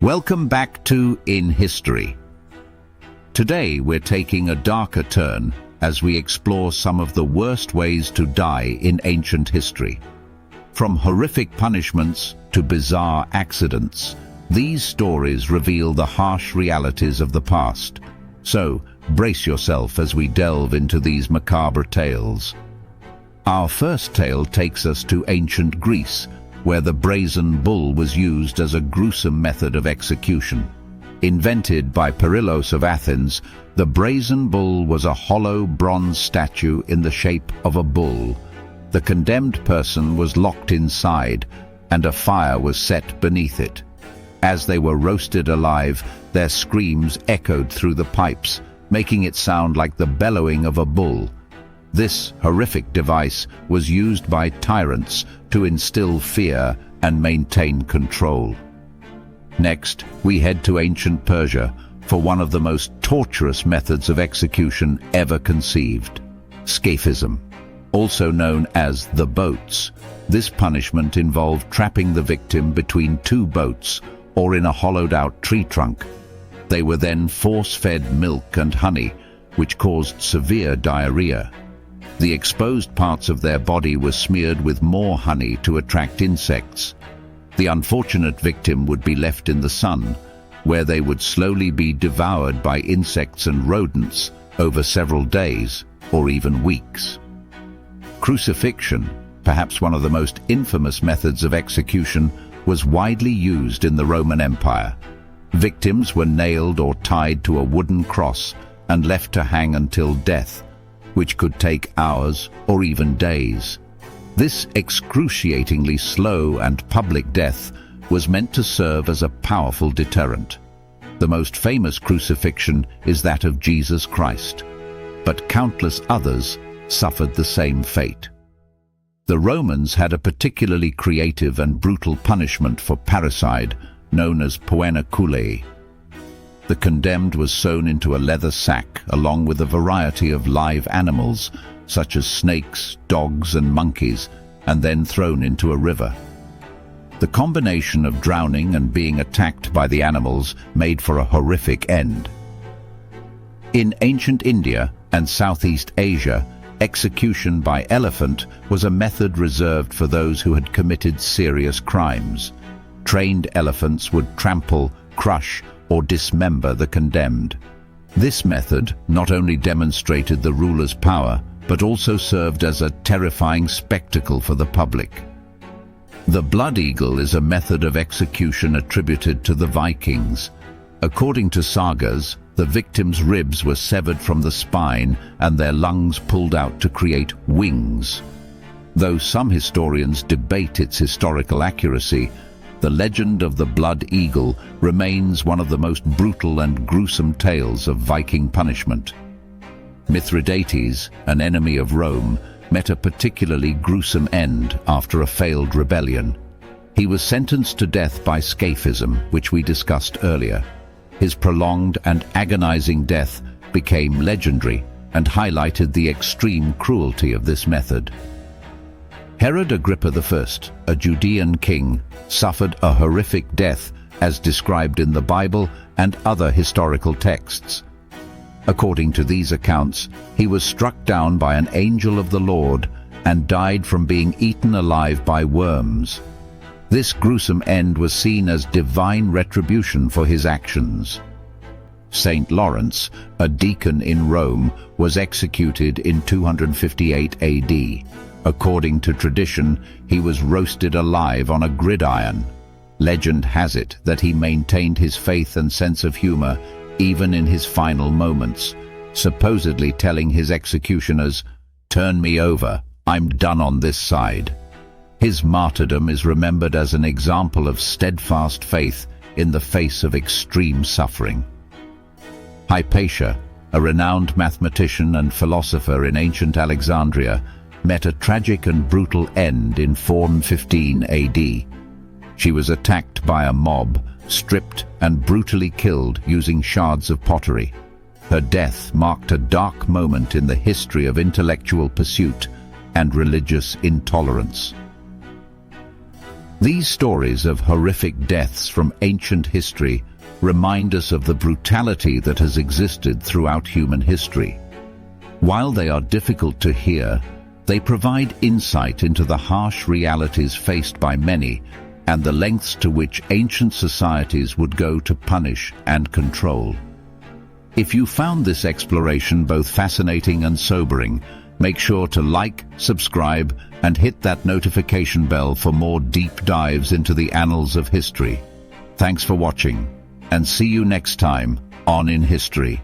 Welcome back to In History. Today we're taking a darker turn as we explore some of the worst ways to die in ancient history. From horrific punishments to bizarre accidents, these stories reveal the harsh realities of the past. So, brace yourself as we delve into these macabre tales. Our first tale takes us to ancient Greece, where the brazen bull was used as a gruesome method of execution. Invented by Perillos of Athens, the brazen bull was a hollow bronze statue in the shape of a bull. The condemned person was locked inside, and a fire was set beneath it. As they were roasted alive, their screams echoed through the pipes, making it sound like the bellowing of a bull. This horrific device was used by tyrants to instill fear and maintain control. Next, we head to ancient Persia for one of the most torturous methods of execution ever conceived: scaphism, also known as the boats. This punishment involved trapping the victim between two boats or in a hollowed-out tree trunk. They were then force-fed milk and honey, which caused severe diarrhea. The exposed parts of their body were smeared with more honey to attract insects. The unfortunate victim would be left in the sun, where they would slowly be devoured by insects and rodents over several days or even weeks. Crucifixion, perhaps one of the most infamous methods of execution, was widely used in the Roman Empire. Victims were nailed or tied to a wooden cross and left to hang until death, which could take hours or even days. This excruciatingly slow and public death was meant to serve as a powerful deterrent. The most famous crucifixion is that of Jesus Christ, but countless others suffered the same fate. The Romans had a particularly creative and brutal punishment for parricide, known as poena culae. The condemned was sewn into a leather sack along with a variety of live animals, such as snakes, dogs, and monkeys, and then thrown into a river. The combination of drowning and being attacked by the animals made for a horrific end. In ancient India and Southeast Asia, execution by elephant was a method reserved for those who had committed serious crimes. Trained elephants would trample, crush, or dismember the condemned. This method not only demonstrated the ruler's power, but also served as a terrifying spectacle for the public. The blood eagle is a method of execution attributed to the Vikings. According to sagas, the victim's ribs were severed from the spine and their lungs pulled out to create wings. Though some historians debate its historical accuracy, the legend of the blood eagle remains one of the most brutal and gruesome tales of Viking punishment. Mithridates, an enemy of Rome, met a particularly gruesome end after a failed rebellion. He was sentenced to death by scaphism, which we discussed earlier. His prolonged and agonizing death became legendary and highlighted the extreme cruelty of this method. Herod Agrippa I, a Judean king, suffered a horrific death as described in the Bible and other historical texts. According to these accounts, he was struck down by an angel of the Lord and died from being eaten alive by worms. This gruesome end was seen as divine retribution for his actions. Saint Lawrence, a deacon in Rome, was executed in 258 AD. According to tradition, he was roasted alive on a gridiron. Legend has it that he maintained his faith and sense of humor even in his final moments, supposedly telling his executioners, "Turn me over, I'm done on this side." His martyrdom is remembered as an example of steadfast faith in the face of extreme suffering. Hypatia, a renowned mathematician and philosopher in ancient Alexandria, met a tragic and brutal end in 415 AD. She was attacked by a mob, stripped and brutally killed using shards of pottery. Her death marked a dark moment in the history of intellectual pursuit and religious intolerance. These stories of horrific deaths from ancient history remind us of the brutality that has existed throughout human history. While they are difficult to hear, they provide insight into the harsh realities faced by many and the lengths to which ancient societies would go to punish and control. If you found this exploration both fascinating and sobering, make sure to like, subscribe, and hit that notification bell for more deep dives into the annals of history. Thanks for watching, and see you next time on In History.